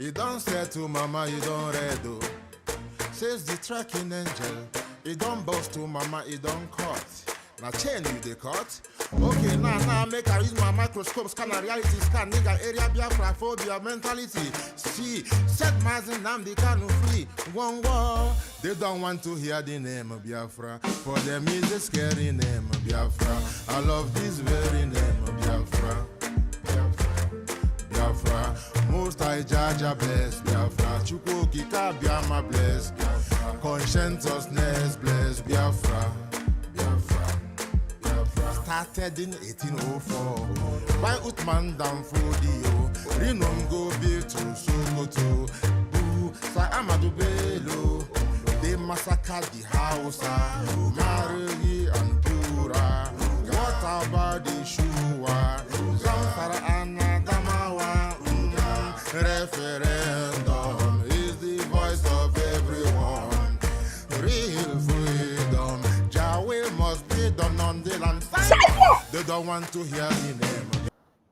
You don't say to mama, you don't read. Says the tracking angel. You don't boast to mama, you don't cut. Now chain you the cut. Okay, now make I use my microscope, scan a reality scan, nigga area Biafra phobia mentality. See, set Mazen Namdi Kanu free. One war. They don't want to hear the name of Biafra. For them is a scary name of Biafra. I love this very name of Biafra. Biafra. Most I judge a bless Biafra. Chuko Kika Biama bless. Conscientiousness bless Biafra. Biafra. Started in 1804 by Utman down for Dio. Rinom go be to Sokoto. Boo, Sa Amadou Bello. They massacred the house, Marigi and Pura. What about the Shua? Zamfara and Adamawa. Referendum is the voice of everyone. Real freedom. Jawel must be done on the land. They don't want to hear the name.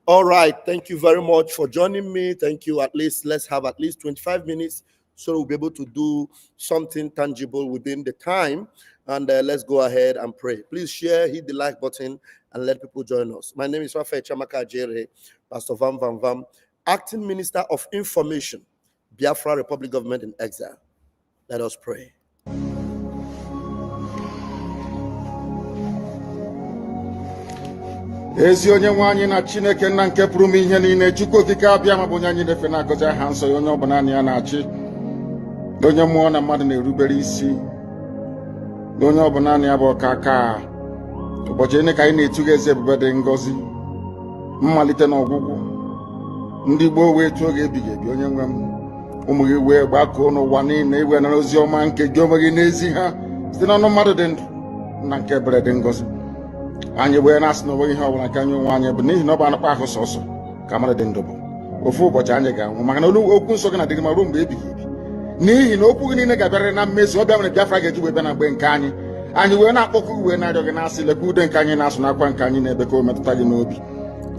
All right. Thank you very much for joining me. Thank you. At least let's have at least 25 minutes so we'll be able to do something tangible within the time. And let's go ahead and pray. Please share, hit the like button, and let people join us. My name is Rafael Chamaka Jere, Pastor Vam Vam Vam, Acting Minister of Information, Biafra Republic Government in Exile. Let us pray. Ezi onye nwe anyị na Chineke nna nke pụrụ m ihe niile, Chukwu okike abịa ma bụ onye anyị na-efe na-agọzi aha nsọ ya, onye ọ bụla ya na-achị, onye mmụọ na mmadụ na-erubere isi, onye ọ bụla ya bụ ọka aka. Ụbọchị ene ka anyị na-etuga eze ebube dị ngọzi, mmalite na ọgwụgwụ, ndị gboo wee tụọ oge ebighị ebi. Onye nwe m, ụmụ gị wee gbakọọ n'ụwa niile iwe na ozi ọma nke gị onwe gị n'ezi ha site n'ọnụ mmadụ dị ndụ na nke ebere dị ngọzi. Anyị wee na-asị na onwe ihe ọbụla nke anyị onwe anyị bụ n'ihi na ọ bụ anụkpa ahụ sọsọ ka mmadụ dị ndụ bụ. Ofu ụbọchị anyị ga-anwụ, maka na okwu nsọ gị na-adịgị ma ruo mgbe ebighị ebi. N'ihi na okwu gị niile ga-abịarịrị na mmezu. Ọ bịa mere Biafra ga-eji wee bịa na mgbe nke anyị. Anyị wee na-akpọkọ uwe na-arịọ gị na-asị, lekwa ude nke anyị na-asụ n'akwa nke anyị na-ebe ka o metụta gị n'obi.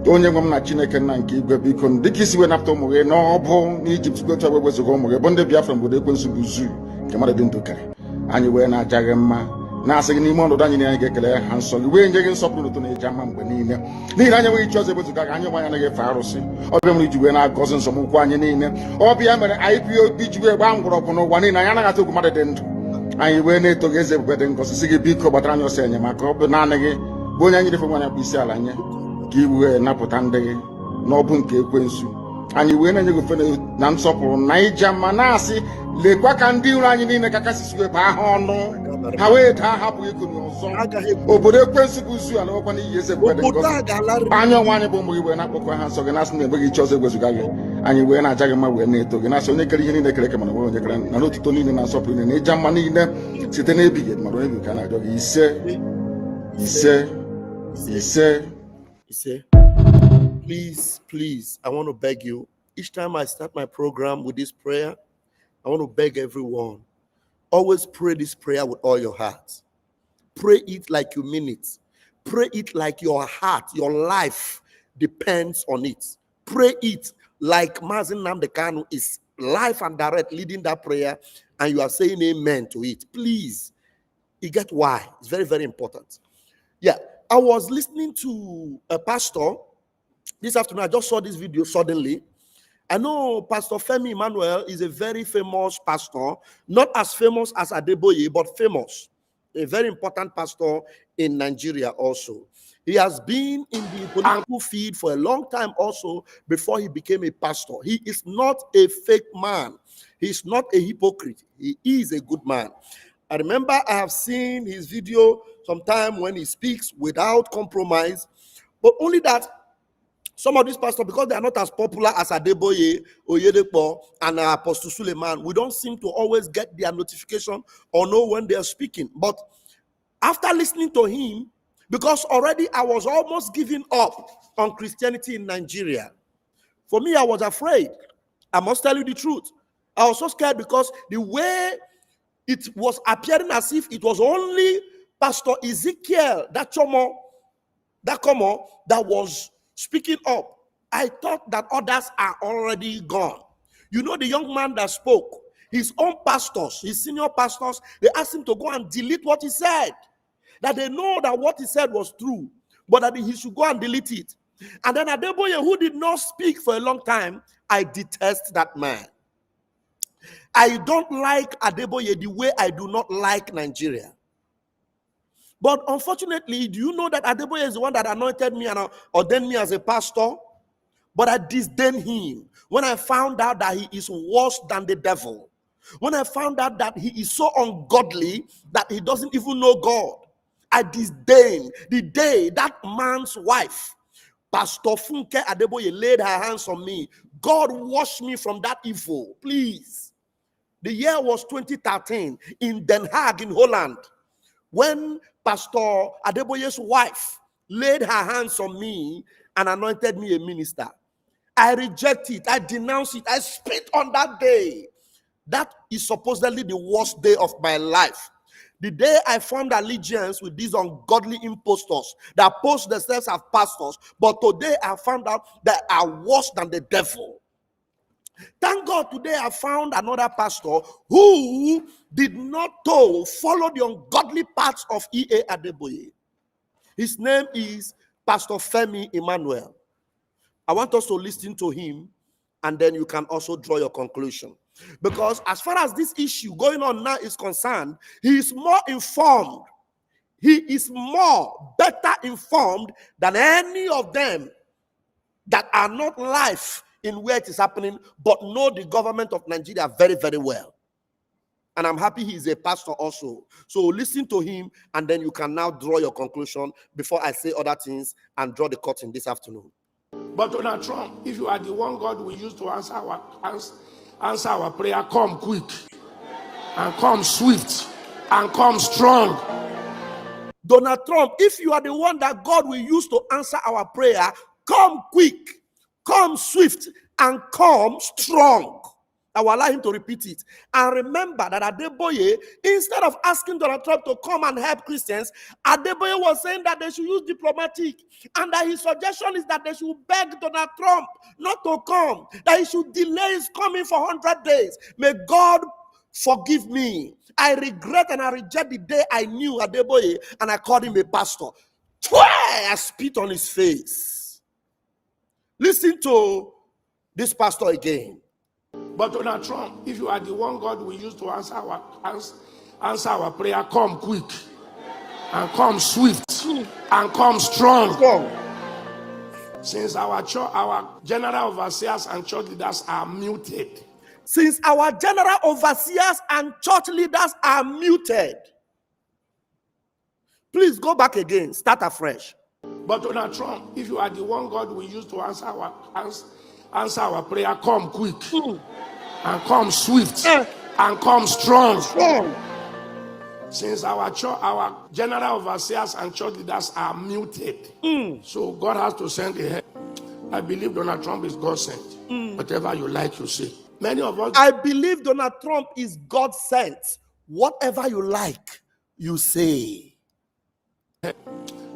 Onye nwe m na Chineke nna nke igwe, biko dịka isi wee napụta ụmụ gị n'ọbụ n'Ijipt gotu ọgbe wezuga ụmụ gị bụ ndị Biafra mgbe ekwensu bụ zuu nke mmadụ dị ndụ karị. Anyị wee na-aja gị mma, na-asị gị n'ime ọnọdụ anyị na anyị ga-ekele ha nsọ gị, wee nye gị nsọpụrụ n'ụtụ na eji ama mgbe niile. N'ihi na anyị enweghị chi ọzọ ewezuga gị, anyị onwe anyị anaghị efe arụsị. Ọbịa mere iji wee na-agọzi nsọmụkwụ anyị niile. Ọbịa mere IPOB ji wee gbaa mgbọrọgwụ n'ụwa niile. Anyị anaghị atụ egwu mmadụ dị ndụ. Anyị wee na-eto gị eze ebube dị ngọzi, sị gị biko gbatara anyị ọsọ enyemaka. Ọ bụ naanị gị bụ onye anyị refe nwa anyị bụ isi ala nye, ka i wee napụta ndị gị n'ọbụ nke ekwensu. Anyị wee na-enye gị ofe na nsọpụrụ na ija mma, na-asị lekwa ka ndị iro anyị niile ka kasị wee baa ha ọnụ, ha wee daa hapụ ego n'ọzọ. Obodo ekwensu bụ zu ala ọkwa n'ihi eze ebube dị ngọzi. Anyị onwe anyị bụ ụmụ gị wee na-akpọkọ ha nsọ gị, na-asị na enweghị chi ọzọ egwezuga gị. Anyị wee na-aja gị mma, wee na-eto gị, na-asị onye kere ihe niile kere eke mana onye kere na n'otuto niile na nsọpụrụ niile na ịja mma niile site n'ebighị ebi mara ebi ka na-arịọ gị. Ise. Please, I want to beg you. Each time I start my program with this prayer, I want to beg everyone, always pray this prayer with all your heart. Pray it like you mean it. Pray it like your heart, your life depends on it. Pray it like Mazen Nnamdi Kanu is life and direct leading that prayer, and you are saying amen to it. Please, you get why. It's very, very important. Yeah, I was listening to a pastor this afternoon. I just saw this video suddenly. I know Pastor Femi Emmanuel is a very famous pastor, not as famous as Adeboye, but famous. A very important pastor in Nigeria also. He has been in the political field for a long time also before he became a pastor. He is not a fake man. He is not a hypocrite. He is a good man. I remember I have seen his video sometime when he speaks without compromise, but only that some of these pastors, because they are not as popular as Adeboye, Oyedepo, and Apostle Suleiman, we don't seem to always get their notification or know when they are speaking. But after listening to him, because already I was almost giving up on Christianity in Nigeria. For me, I was afraid. I must tell you the truth. I was so scared because the way it was appearing as if it was only Pastor Ezekiel, that was speaking up. I thought that others are already gone. You know the young man that spoke, his own pastors, his senior pastors, they asked him to go and delete what he said. That they know that what he said was true, but that he should go and delete it. And then Adeboye, who did not speak for a long time, I detest that man. I don't like Adeboye the way I do not like Nigeria. But unfortunately, do you know that Adeboye is the one that anointed me and ordained me as a pastor? But I disdain him when I found out that he is worse than the devil. When I found out that he is so ungodly that he doesn't even know God. I disdain the day that man's wife, Pastor Funke Adeboye, laid her hands on me. God washed me from that evil, please. The year was 2013 in Den Haag in Holland, when Pastor Adeboye's wife laid her hands on me and anointed me a minister. I reject it. I denounce it. I spit on that day. That is supposedly the worst day of my life. The day I formed allegiance with these ungodly impostors that post themselves as pastors, but today I found out that are worse than the devil. Thank God today I found another pastor who did not follow the ungodly paths of E.A. Adeboye. His name is Pastor Femi Emmanuel. I want us to listen to him, and then you can also draw your conclusion. Because as far as this issue going on now is concerned, he is more informed. He is better informed than any of them that are not live in where it is happening, but know the government of Nigeria very, very well. And I'm happy he is a pastor also. So listen to him, and then you can now draw your conclusion before I say other things and draw the curtain this afternoon. But Donald Trump, if you are the one God will use to answer our prayer, come quick, and come swift, and come strong. Donald Trump, if you are the one that God will use to answer our prayer, come quick, come swift, and come strong. I will allow him to repeat it. And remember that Adeboye, instead of asking Donald Trump to come and help Christians, Adeboye was saying that they should use diplomatic, and that his suggestion is that they should beg Donald Trump not to come, that he should delay his coming for 100 days. May God forgive me. I regret and I reject the day I knew Adeboye and I called him a pastor. I spit on his face. Listen to this pastor again. But Donald Trump, if you are the one God will use to answer our prayer, come quick, and come swift, and come strong. Since our general overseers and church leaders are muted. Since our general overseers and church leaders are muted. Please go back again. Start afresh. But Donald Trump, if you are the one God will use to answer our prayer, come quick, and come swift, and come strong. Since our general overseers and church leaders are muted, so God has to send a help. I believe Donald Trump is God sent. Whatever you like, you say. Many of us. I believe Donald Trump is God sent. Whatever you like, you say.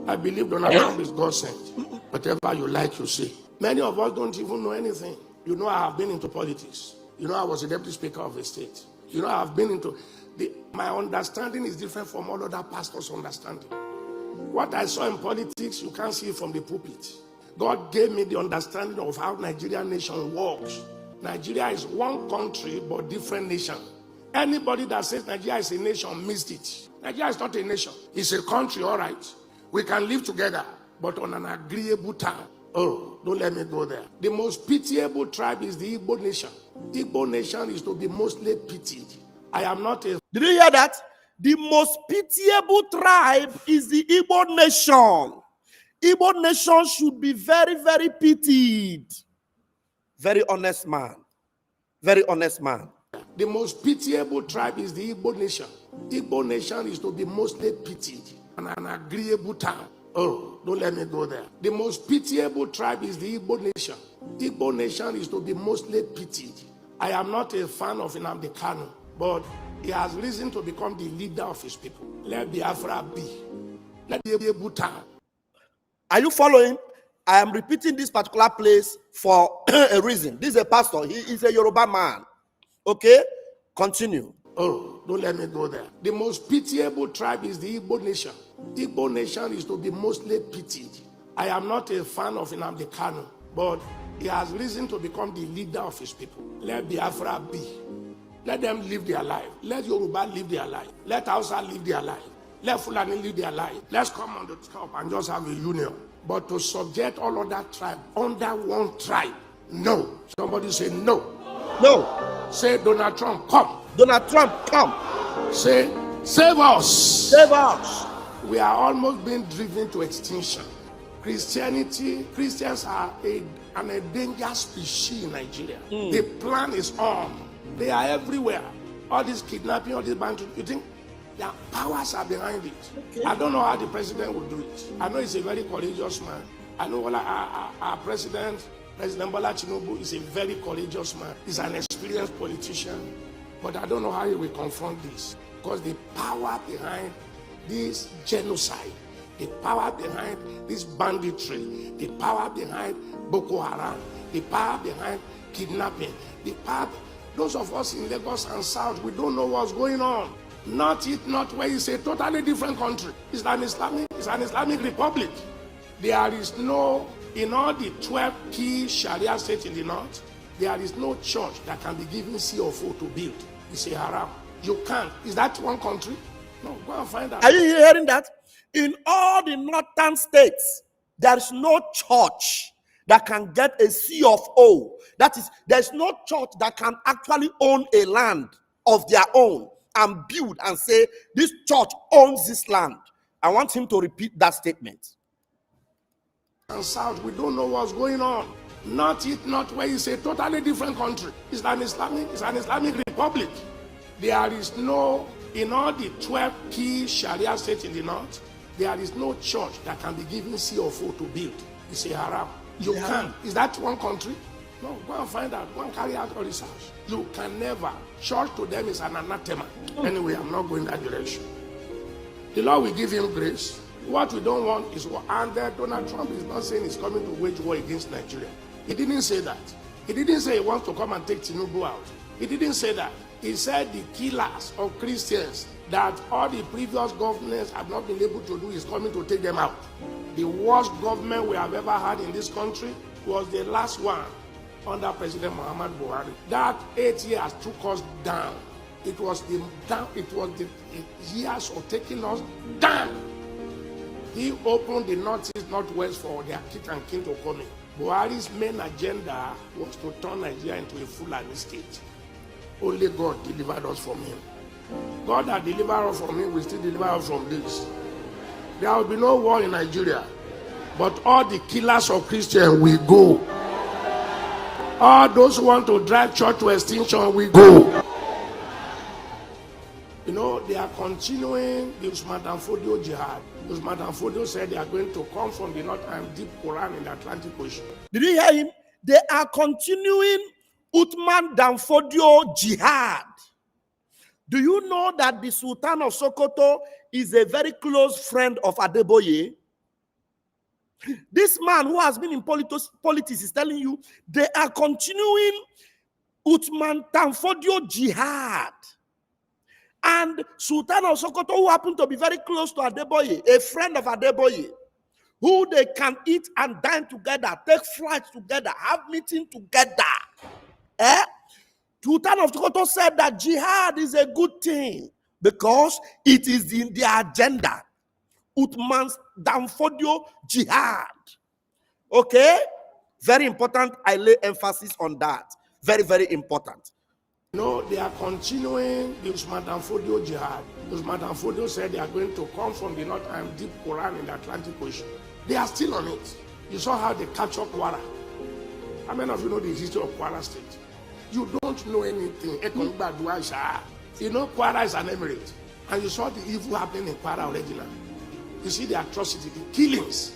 I believe Donald Trump is God sent. Whatever you like, you say. Many of us don't even know anything. You know, I have been into politics. You know, I was a deputy speaker of a state. You know, I have been into my understanding is different from all other pastors' understanding. What I saw in politics, you can't see it from the pulpit. God gave me the understanding of how Nigerian nation works. Nigeria is one country but different nation. Anybody that says Nigeria is a nation missed it. Nigeria is not a nation. It's a country, all right. We can live together, but on an agreeable term. Oh, don't let me go there. The most pitiable tribe is the Igbo nation. Igbo nation is to be mostly pitied. I am not a... Did you hear that? The most pitiable tribe is the Igbo nation. Igbo nation should be very, very pitied. Very honest man. Very honest man. The most pitiable tribe is the Igbo nation. Igbo nation is to be mostly pitied on an agreeable term. Oh, don't let me go there. The most pitiable tribe is the Igbo nation. Igbo nation is to be mostly pitied. I am not a fan of Nnamdi Kanu, but he has reason to become the leader of his people. Let Biafra be. Let the Igbo time. Are you following? I am repeating this particular place for a reason. This is a pastor. He is a Yoruba man. Okay? Continue. Oh, don't let me go there. The most pitiable tribe is the Igbo nation. Igbo nation is to be mostly pitied. I am not a fan of Nnamdi Kanu, but he has reason to become the leader of his people. Let Biafra be. Let them live their life. Let Yoruba live their life. Let Hausa live their life. Let Fulani live their life. Let's come on the top and just have a union. But to subject all other tribes under one tribe, no. Somebody say no. No. Say Donald Trump, come. Donald Trump, come. Say, save us. Save us. We are almost being driven to extinction. Christians are an endangered species in Nigeria. The plan is on. They are everywhere. All this kidnapping, all this bandit, you think their powers are behind it. Okay. I don't know how the president will do it. I know he's a very courageous man. I know our President Bola Tinubu is a very courageous man. He's an experienced politician. But I don't know how he will confront this. Because the power behind this genocide, the power behind this banditry, the power behind Boko Haram, the power behind kidnapping, the power, those of us in Lagos and South, we don't know what's going on. Not where it's a totally different country. It's an Islamic republic. There is no, in all the 12 key Sharia states in the north, there is no church that can be given CFO to build. It's a haram. You can't. Is that one country? No, go and find out. Are you hearing that? In all the northern states, there is no church that can get a CFO. That is, there's no church that can actually own a land of their own and build and say, this church owns this land. I want him to repeat that statement. And South, we don't know what's going on. Not where it's a totally different country. It's an Islamic republic. There is no, in all the 12 key Sharia states in the north, there is no church that can be given CFO to build. It's a haram. You can't. Is that one country? No, go and find out. Go and carry out all research. You can never. Church to them is an anathema. Anyway, I'm not going that direction. The Lord will give him grace. What we don't want is war. And Donald Trump is not saying he's coming to wage war against Nigeria. He didn't say that. He didn't say he wants to come and take Tinubu out. He didn't say that. He said the killers of Christians that all the previous governments have not been able to do is coming to take them out. The worst government we have ever had in this country was the last one under President Muhammad Buhari. That 8 years took us down. It was the years of taking us down. He opened the northeast, northwest for their kith and kin to come in. Buhari's main agenda was to turn Nigeria into a Fulani state. Only God delivered us from him. God that delivered us from him will still deliver us from this. There will be no war in Nigeria. But all the killers of Christians will go. All those who want to drive church to extinction will go. You know, they are continuing the Usman Danfodio jihad. Usman Danfodio said they are going to come from the north and deep Quran in the Atlantic Ocean. Did you hear him? They are continuing Uthman Danfodio jihad. Do you know that the Sultan of Sokoto is a very close friend of Adeboye? This man who has been in politics is telling you they are continuing Uthman Danfodio jihad. And Sultan of Sokoto, who happened to be very close to Adeboye, a friend of Adeboye, who they can eat and dine together, take flights together, have meetings together. Sultan of Sokoto said that jihad is a good thing because it is in their agenda. Uthman's Danfodio jihad. Okay? Very important. I lay emphasis on that. Very, very important. No, they are continuing the Usman Danfodio jihad. Usman Danfodio said they are going to come from the north and deep Quran in the Atlantic Ocean. They are still on it. You saw how they captured Kwara. How many of you know the history of Kwara State? You don't know anything. You know Kwara is an emirate. And you saw the evil happening in Kwara already now. You see the atrocity, the killings.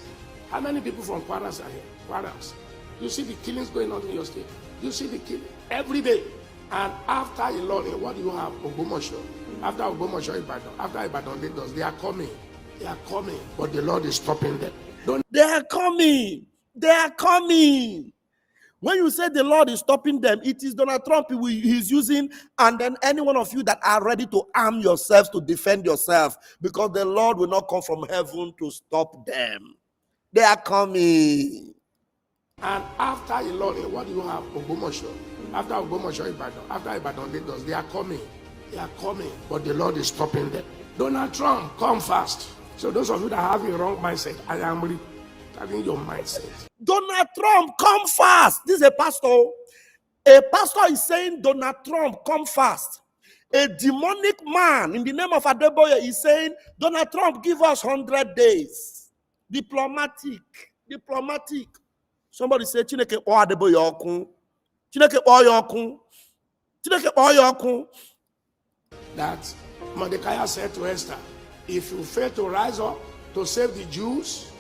How many people from Kwaras are here? Kwaras. You see the killings going on in your state. You see the killing every day. And after Ilorin, what do you have? Ogbomoso. After Ogbomoso, Ibadan. After Ibadan, Lagos. They are coming. They are coming. But the Lord is stopping them. They are coming. They are coming. When you say the Lord is stopping them, it is Donald Trump he's using, and then any one of you that are ready to arm yourselves to defend yourself, because the Lord will not come from heaven to stop them. They are coming. And after Ilorin, what do you have? Ogbomoso. After Ogbomoso, Ibadan. After Ibadan, Lagos. They are coming. They are coming. But the Lord is stopping them. Donald Trump, come fast. So those of you that have a wrong mindset, I am having your mindset. Donald Trump, come fast. This is a pastor. A pastor is saying, Donald Trump, come fast. A demonic man in the name of Adeboye is saying, Donald Trump, give us 100 days. Diplomatic. Somebody say, Chineke o Adeboye okun. Chineke o yokun. Chineke o yokun. That Mordecai said to Esther, if you fail to rise up to save the Jews,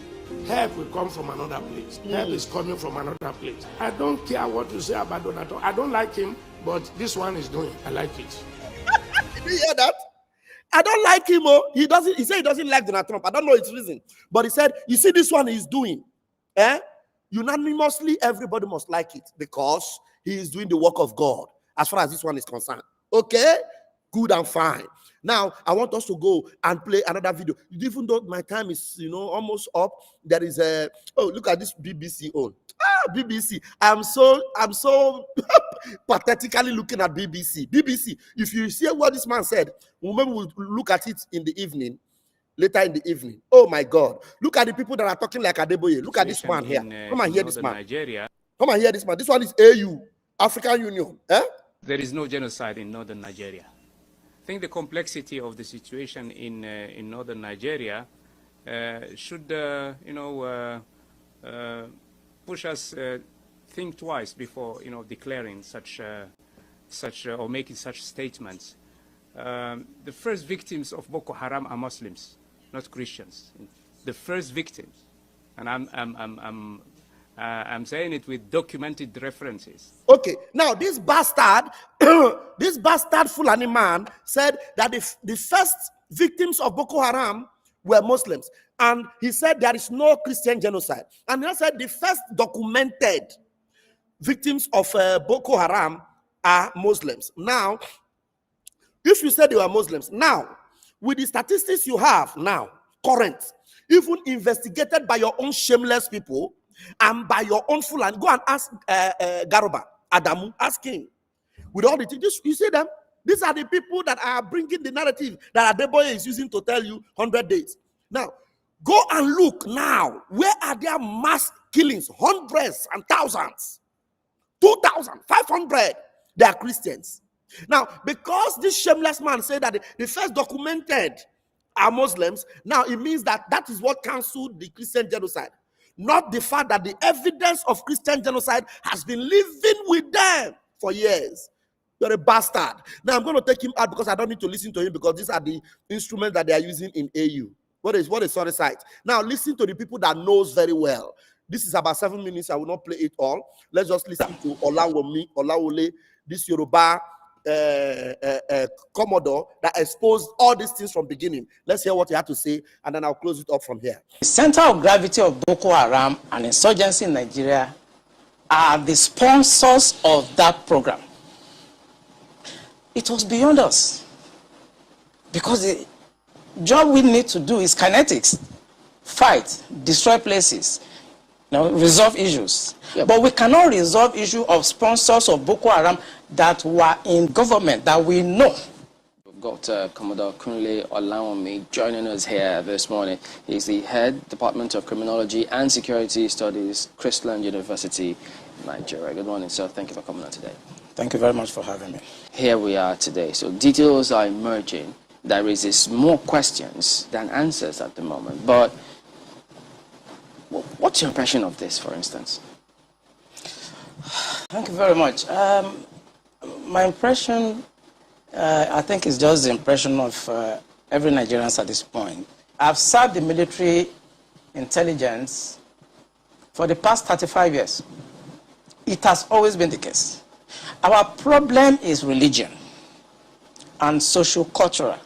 help will come from another place. Help is coming from another place. I don't care what you say about Donald Trump. I don't like him, but this one is doing. I like it. Did you hear that? I don't like him. Oh, he said he doesn't like Donald Trump. I don't know its reason. But he said, you see this one he's doing. Unanimously, everybody must like it because he is doing the work of God as far as this one is concerned. Okay? Good and fine. Now, I want us to go and play another video. Even though my time is, almost up, there is a, look at this BBC on. BBC. I'm so pathetically looking at BBC. BBC, if you see what this man said, maybe we'll look at it in the evening, later in the evening. Oh my God. Look at the people that are talking like Adeboye. Look at this man here. Come and hear this man. Nigeria. Come and hear this man. This one is AU, African Union. There is no genocide in northern Nigeria. I think the complexity of the situation in northern Nigeria should, push us think twice before, declaring such or making such statements. The first victims of Boko Haram are Muslims, not Christians. The first victims, and I'm saying it with documented references. Okay, now this bastard, this bastard Fulani man said that the first victims of Boko Haram were Muslims. And he said there is no Christian genocide. And he said the first documented victims of Boko Haram are Muslims. Now, if you said they were Muslims, now, with the statistics you have now, current, even investigated by your own shameless people, and by your own Fulani, go and ask Garoba, Adamu, ask him. With all the things, you see them? These are the people that are bringing the narrative that Adeboye is using to tell you 100 days. Now, go and look now. Where are their mass killings? Hundreds and thousands. 2,500. They are Christians. Now, because this shameless man said that the first documented are Muslims, now it means that is what canceled the Christian genocide. Not the fact that the evidence of Christian genocide has been living with them for years. You're a bastard. Now I'm going to take him out because I don't need to listen to him because these are the instruments that they are using in AU. What is sorry site? Now listen to the people that knows very well. This is about 7 minutes. I will not play it all. Let's just listen to Olawole, this Yoruba Commodore that exposed all these things from beginning. Let's hear what he had to say, and then I'll close it up from here. The center of gravity of Boko Haram and insurgency in Nigeria are the sponsors of that program. It was beyond us. Because the job we need to do is kinetics. Fight, destroy places, resolve issues. Yep. But we cannot resolve issue of sponsors of Boko Haram that were in government that we know. We've got Commodore Kunle Olawumi joining us here this morning. He's the head Department of Criminology and Security Studies, Christland University, Nigeria. Good morning, sir. Thank you for coming on today. Thank you very much for having me. Here we are today. So details are emerging. That raises more questions than answers at the moment. But what's your impression of this, for instance? Thank you very much. My impression, I think, is just the impression of every Nigerian at this point. I've served the military intelligence for the past 35 years. It has always been the case. Our problem is religion and social-cultural.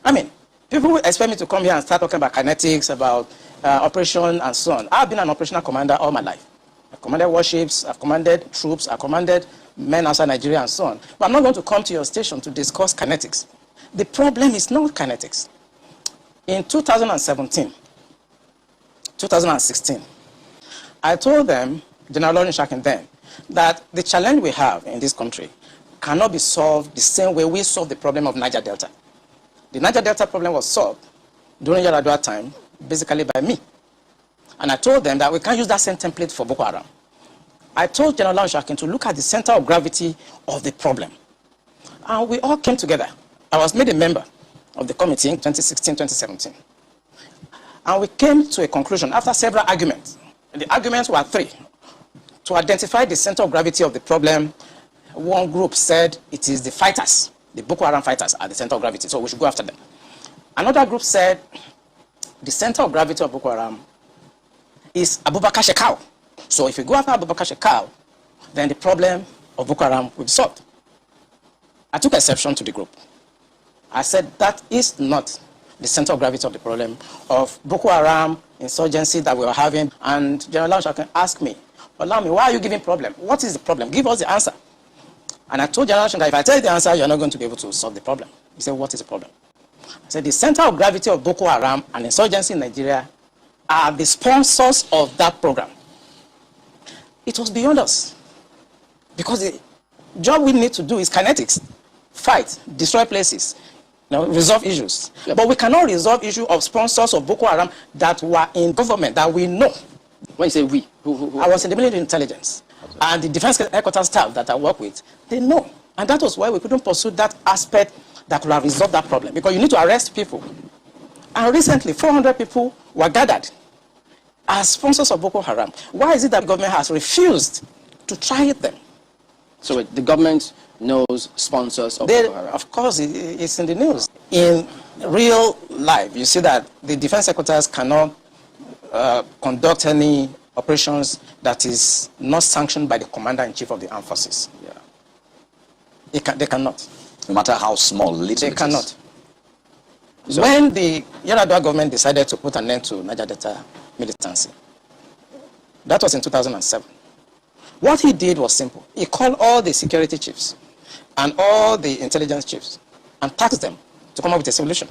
I mean, people expect me to come here and start talking about kinetics, about operation and so on. I've been an operational commander all my life. I've commanded warships, I've commanded troops, I've commanded men outside Nigeria and so on. But I'm not going to come to your station to discuss kinetics. The problem is not kinetics. In 2017, 2016, I told them, General Lawrence Shakin then, that the challenge we have in this country cannot be solved the same way we solved the problem of Niger Delta. The Niger Delta problem was solved during Yar'Adua time, basically by me. And I told them that we can't use that same template for Boko Haram. I told General Lawrence Shakin to look at the center of gravity of the problem. And we all came together. I was made a member of the committee in 2016, 2017. And we came to a conclusion after several arguments. The arguments were three. To identify the center of gravity of the problem, one group said it is the fighters, the Boko Haram fighters are the center of gravity, so we should go after them. Another group said the center of gravity of Boko Haram is Abubakar Shekau. So if you go after Abubakar Shekau, then the problem of Boko Haram will be solved. I took exception to the group. I said that is not the center of gravity of the problem of Boko Haram insurgency that we are having. And General Lawrence Shakin asked me, allow me, why are you giving problem? What is the problem? Give us the answer. And I told General Shakin that if I tell you the answer, you're not going to be able to solve the problem. He said, what is the problem? I said, the center of gravity of Boko Haram and insurgency in Nigeria are the sponsors of that program. It was beyond us. Because the job we need to do is kinetics. Fight, destroy places, resolve issues. Yeah. But we cannot resolve issues of sponsors of Boko Haram that were in government that we know. When you say we, who? I was in the military intelligence. Okay. And the defense headquarters staff that I work with, they know. And that was why we couldn't pursue that aspect that could have resolved that problem. Because you need to arrest people. And recently, 400 people were gathered as sponsors of Boko Haram. Why is it that the government has refused to try them? So the government knows sponsors of Boko Haram? Of course, it's in the news. In real life, you see that the defense secretaries cannot conduct any operations that is not sanctioned by the commander-in-chief of the armed forces. Yeah. They cannot. No matter how small, little they cannot. So, when the Yar'Adua government decided to put an end to Niger Delta militancy, that was in 2007. What he did was simple. He called all the security chiefs and all the intelligence chiefs and tasked them to come up with a solution.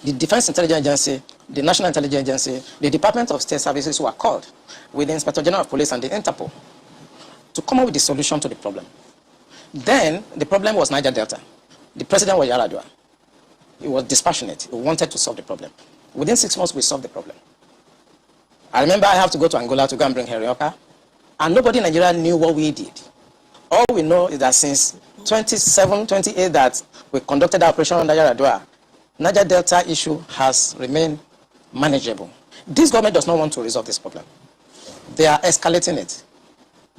The Defense Intelligence Agency, the National Intelligence Agency, the Department of State Services were called with the Inspector General of Police and the Interpol to come up with the solution to the problem. Then the problem was Niger Delta. The president was Yar'Adua. He was dispassionate. He wanted to solve the problem. Within 6 months, we solved the problem. I remember I have to go to Angola to go and bring Herioka, and nobody in Nigeria knew what we did. All we know is that since 27, 28 that we conducted our operation under Yar'Adua, Niger Delta issue has remained manageable. This government does not want to resolve this problem. They are escalating it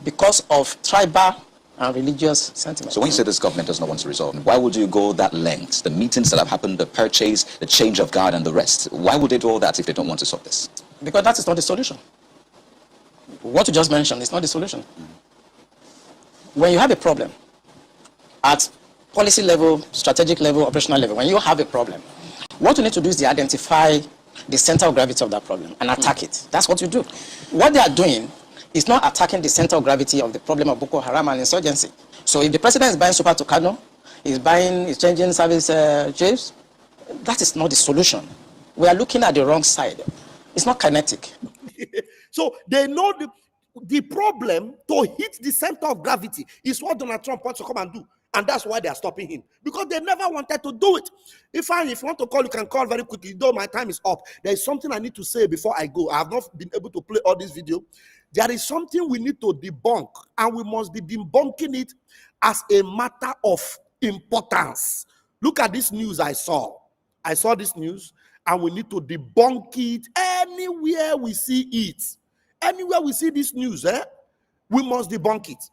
because of tribal and religious sentiments. So when you say this government does not want to resolve, why would you go that length? The meetings that have happened, the purchase, the change of guard and the rest. Why would they do all that if they don't want to solve this? Because that is not the solution. What you just mentioned is not the solution. When you have a problem at policy level, strategic level, operational level, when you have a problem, what you need to do is to identify the center of gravity of that problem and attack it. That's what you do. What they are doing is not attacking the center of gravity of the problem of Boko Haram and insurgency. So if the president is buying Super Tucano, is changing service chiefs, that is not the solution. We are looking at the wrong side. It's not kinetic. So they know the problem to hit the center of gravity is what Donald Trump wants to come and do. And that's why they are stopping him. Because they never wanted to do it. If you want to call, you can call very quickly. Though my time is up. There is something I need to say before I go. I have not been able to play all this video. There is something we need to debunk. And we must be debunking it as a matter of importance. Look at this news I saw. I saw this news. And we need to debunk it anywhere we see it. Anywhere we see this news, we must debunk it.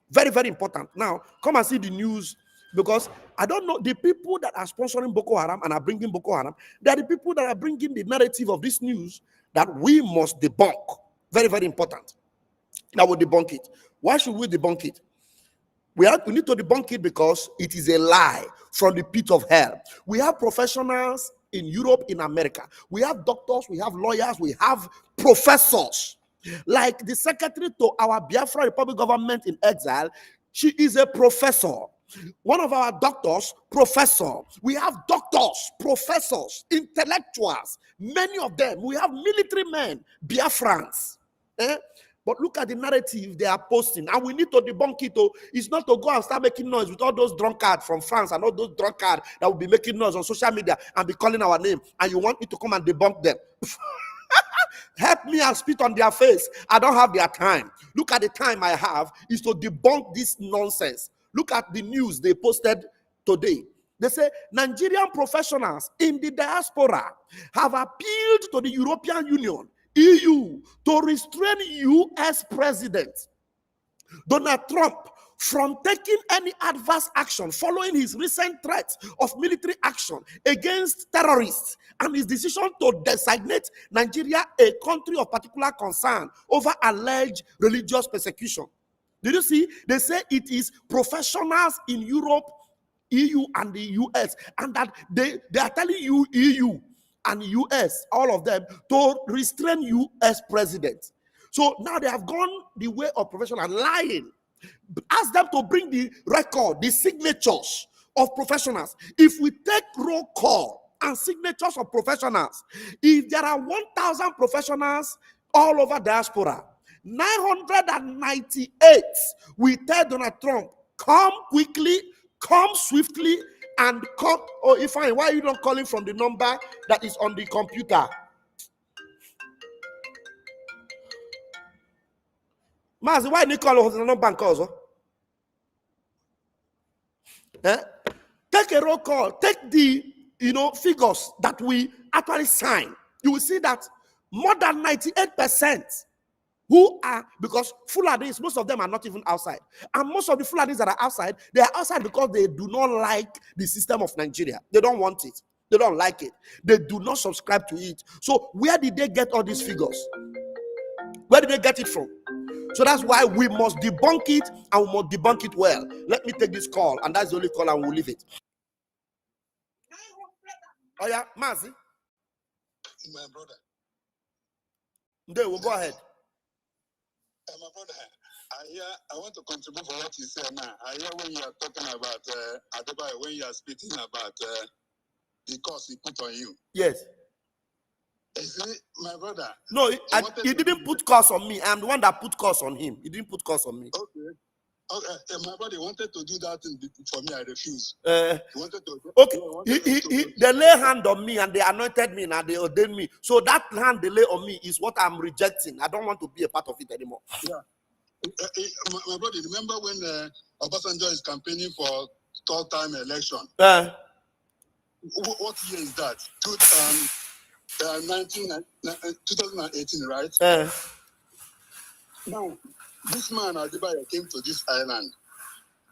Very, very important. Now, come and see the news, because I don't know, the people that are sponsoring Boko Haram and are bringing Boko Haram, they are the people that are bringing the narrative of this news that we must debunk. Very, very important. Now we'll debunk it. Why should we debunk it? We need to debunk it because it is a lie from the pit of hell. We have professionals in Europe, in America. We have doctors, we have lawyers, we have professors. Like the secretary to our Biafra Republic government in exile, she is a professor. One of our doctors, professor. We have doctors, professors, intellectuals, many of them. We have military men, Biafrans. But look at the narrative they are posting, and we need to debunk it. It's not to go and start making noise with all those drunkards from France and all those drunkards that will be making noise on social media and be calling our name, and you want me to come and debunk them. Help me and spit on their face. I don't have their time. Look at the time I have is to debunk this nonsense. Look at the news they posted today. They say Nigerian professionals in the diaspora have appealed to the European Union, EU, to restrain US President Donald Trump from taking any adverse action following his recent threats of military action against terrorists and his decision to designate Nigeria a country of particular concern over alleged religious persecution. Did you see? They say it is professionals in Europe, EU, and the US, and that they are telling you, EU and US, all of them, to restrain US president. So now they have gone the way of professional lying. Ask them to bring the record, the signatures of professionals. If we take roll call and signatures of professionals, if there are 1,000 professionals all over diaspora, 998 we tell Donald Trump, come quickly, come swiftly, and come. Oh, Ifeanyi, why are you not calling from the number that is on the computer? Mazi, why you call the number and call? Take a roll call, take the figures that we actually sign. You will see that more than 98% who are, because Fulanis, most of them are not even outside. And most of the Fulanis that are outside, they are outside because they do not like the system of Nigeria. They don't want it. They don't like it. They do not subscribe to it. So where did they get all these figures? Where did they get it from? So that's why we must debunk it, and we must debunk it well. Let me take this call, and that's the only call, and we'll leave it. Oh yeah, Mazi? My brother. There, we'll go ahead. My brother, I want to contribute for what you said now. I hear when you are talking about Adeboye, when you are speaking about the cost he put on you. Yes. See, my brother. No, he didn't put cost on me. I'm the one that put cost on him. He didn't put cost on me. Okay. My brother wanted to do that for me. I refused. He wanted to. Okay. They lay hand on me and they anointed me and they ordained me. So that hand they lay on me is what I'm rejecting. I don't want to be a part of it anymore. Yeah. My brother, remember when Obasanjo is campaigning for third-time election? What year is that? 2018, right? Now, this man Adeboye came to this island.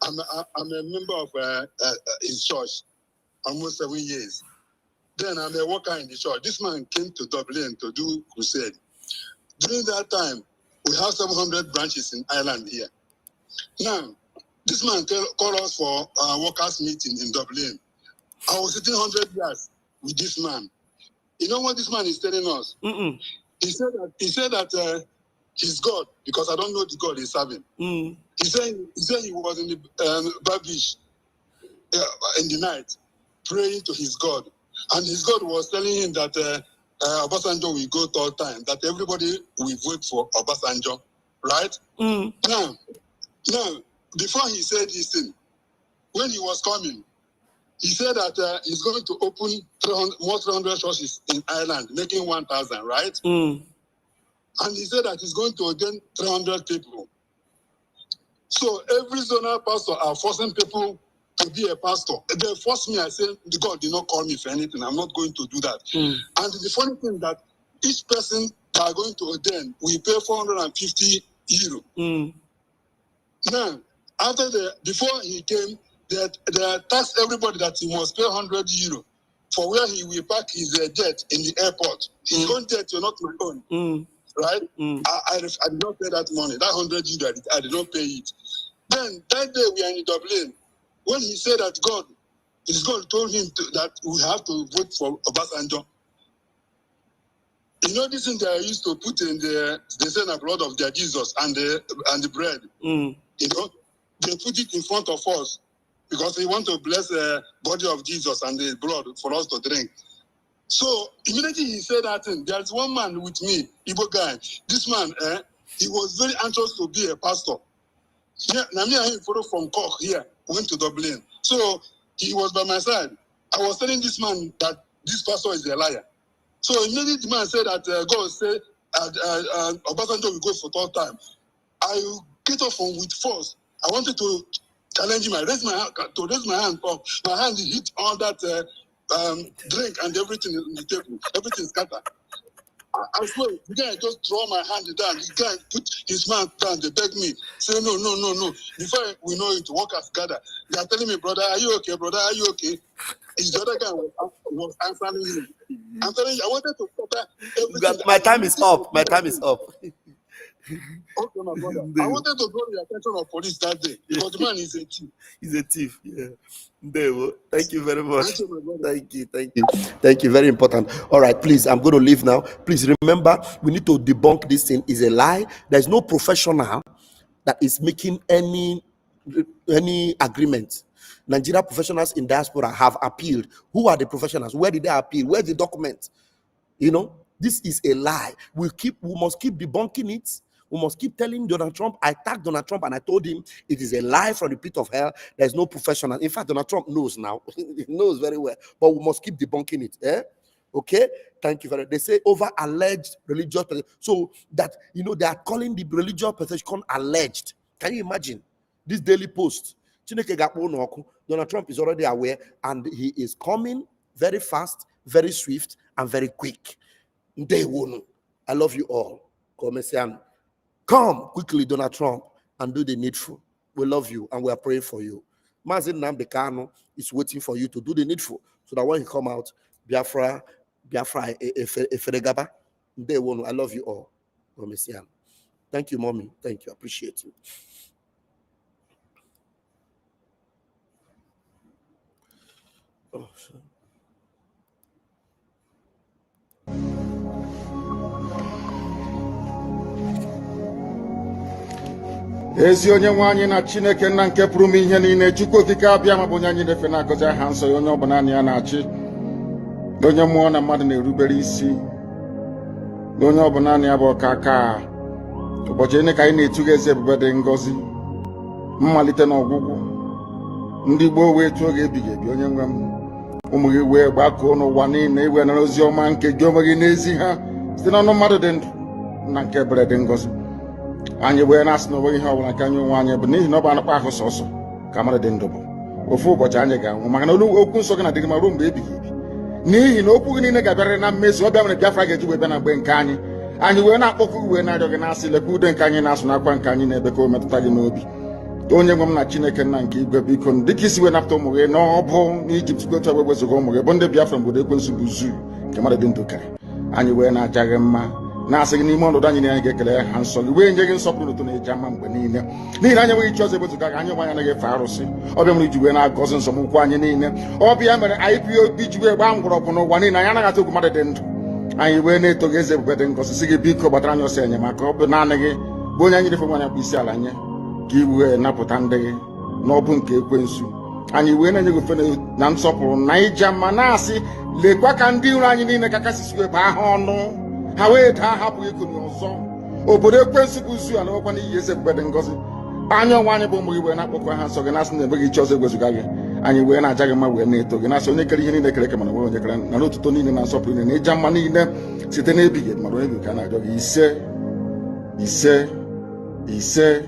I'm a member of his church, almost 7 years. Then I'm a worker in the church. This man came to Dublin to do crusade. During that time, we have 700 branches in Ireland here. Now, this man called us for a workers' meeting in Dublin. I was sitting 100 yards with this man. You know what this man is telling us? He said that he's God, because I don't know the God he's serving. He said he was in the Babish in the night praying to his God, and his God was telling him that Obasanjo will go third time, that everybody will vote for Obasanjo, right? Now, before he said this thing, when he was coming, he said that he's going to open 300 churches in Ireland, making 1,000, right? And he said that he's going to ordain 300 people. So every zonal pastor are forcing people to be a pastor. They forced me. I said, God did not call me for anything. I'm not going to do that. And the funny thing that each person that are going to ordain, we pay 450 euro. Now, before he came, they taxed everybody that he must pay 100 euro for where he will park his jet in the airport. His own jet, you're not my own. Right? I did not pay that money. That 100 euro, I did not pay it. Then that day we are in Dublin. When he said that God his God told him that we have to vote for Obasanjo. You know, this thing they used to put in the sin and blood of their Jesus and the bread. You know, they put it in front of us because they want to bless the body of Jesus and the blood for us to drink. So immediately he said that thing. There's one man with me, Igbo guy. This man, he was very anxious to be a pastor. Yeah, Nami and him followed from Cork here, went to Dublin. So he was by my side. I was telling this man that this pastor is a liar. So immediately the man said that God said Obasanjo will go for third time. I get off with force. I wanted to challenge him. I raised my hand up. My hand hit all that drink and everything in the table. Everything scattered. I swear, the guy just draw my hand down. The guy put his mouth down. They beg me, say no. Before we know it, workers gather. They are telling me, brother, are you okay? Brother, are you okay? It's the other guy was answering him. I'm telling you, I wanted to stop everything. My time is up. My time is up. Okay, my brother. I wanted to draw the attention of police that day because the man is a thief. He's a thief. Yeah. Thank you very much. Thank you. Thank you. Very important. All right, please. I'm going to leave now. Please remember, we need to debunk this thing. Is a lie. There's no professional that is making any agreement. Nigeria professionals in diaspora have appealed. Who are the professionals? Where did they appeal? Where's the document? You know, this is a lie. We must keep debunking it. We must keep telling Donald Trump. I tagged Donald Trump and I told him it is a lie from the pit of hell. There's no professional. In fact, Donald Trump knows now. He knows very well. But we must keep debunking it. Okay? Thank you very much. They say over alleged religious persecution. So that, you know, they are calling the religious persecution alleged. Can you imagine? This daily post. Donald Trump is already aware and he is coming very fast, very swift, and very quick. I love you all. Come quickly, Donald Trump, and do the needful. We love you and we are praying for you. Mazin Namdekano is waiting for you to do the needful so that when he come out, Biafra, Efedegaba, I love you all. Thank you, mommy. Thank you. Appreciate you. Oh, sorry. ezi onye nwe anyị na Chineke nna nke pụrụ m ihe niile Chukwu okike abịa ma bụ onye anyị na-efe na-agọzi aha nsọ ya onye ọ bụla ya na-achị onye mmụọ na mmadụ na-erubere isi onye ọ bụla ya bụ ọkaka ụbọchị ene ka anyị na-etuga eze ebube dị ngọzi mmalite na ọgwụgwụ ndị gboo wee tụọ oge ebighị ebi onye nwe m ụmụ gị wee gbakọọ n'ụwa niile iwe nara ozi ọma nke gị onwe gị n'ezi ha site n'ọnụ mmadụ dị ndụ na nke ebere dị ngọzi anyị wee na-asị na onwe ihe ọbụla nke anyị onwe anyị bụ n'ihi na ọ bụ anụkpa ahụ sọsọ ka mmadụ dị ndụ bụ ofu ụbọchị anyị ga-anwụ maka na okwu nsọ gị na-adịghị ma ruo mgbe ebighị ebi n'ihi na okwu gị niile ga-abịarịrị na mmezu ọ bịa mere Biafra ga-eji wee bịa na mgbe nke anyị wee na-akpọkụ gị wee na-arịọ gị na-asị lekwa ude nke anyị na-asụ n'akwa nke anyị na-ebe ka o metụta gị n'obi onye nwe m na Chineke nna nke igwe biko dịka isi wee napụta ụmụ gị n'ọbụ n'Ijipt gotu egbe wezuga ụmụ gị bụ ndị Biafra mgbe ekwensu bụ zuu nke mmadụ dị ndụ kere anyị wee na-aja gị mma na-asị gị n'ime ọnọdụ anyị anyị ga-ekele ha nsọ gị wee nye gị nsọpụrụ n'ụtụ na-eji ama mgbe niile n'ihi na anyị enweghị chi ọzọ ebezuga gị anyị nwe anyị anaghị efe arụsị ọbịa mere iji wee na-agọzi nsọmụkwụ anyị niile ọbịa mere IPOB ji wee gbaa mgbọrọgwụ n'ụwa niile anyị anaghị atụ egwu mmadụ dị ndụ anyị wee na-eto gị eze ebube dị ngọzi sị gị biko gbatara anyị ọsọ enyemaka ọ bụ naanị gị bụ onye anyị refe nwanyị akpụ isi ala nye ka i wee napụta ndị gị n'ọbụ nke ekwensu anyị wee na-enye gị ofe na nsọpụrụ na ija mma na-asị lekwa ka ndị iro anyị niile ka kasị wee baa ha ọnụ ha wee daa hapụghị ikuni ọzọ obodo ekwensu bụ zu ala nwekwa n'ihi eze ebube dị ngọzi anya ọnwa anyị bụ ụmụ gị wee na-akpọkọ ha nsọ gị na-asị na ebe gị chi ọzọ egwezuga gị anyị wee na-aja gị mma wee na-eto gị na-asị onye kere ihe niile kere eke mana onye kere na n'otuto niile na nsọpụrụ niile na ịja mma niile site n'ebighị mmadụ onye gị ka na-arịọ gị ise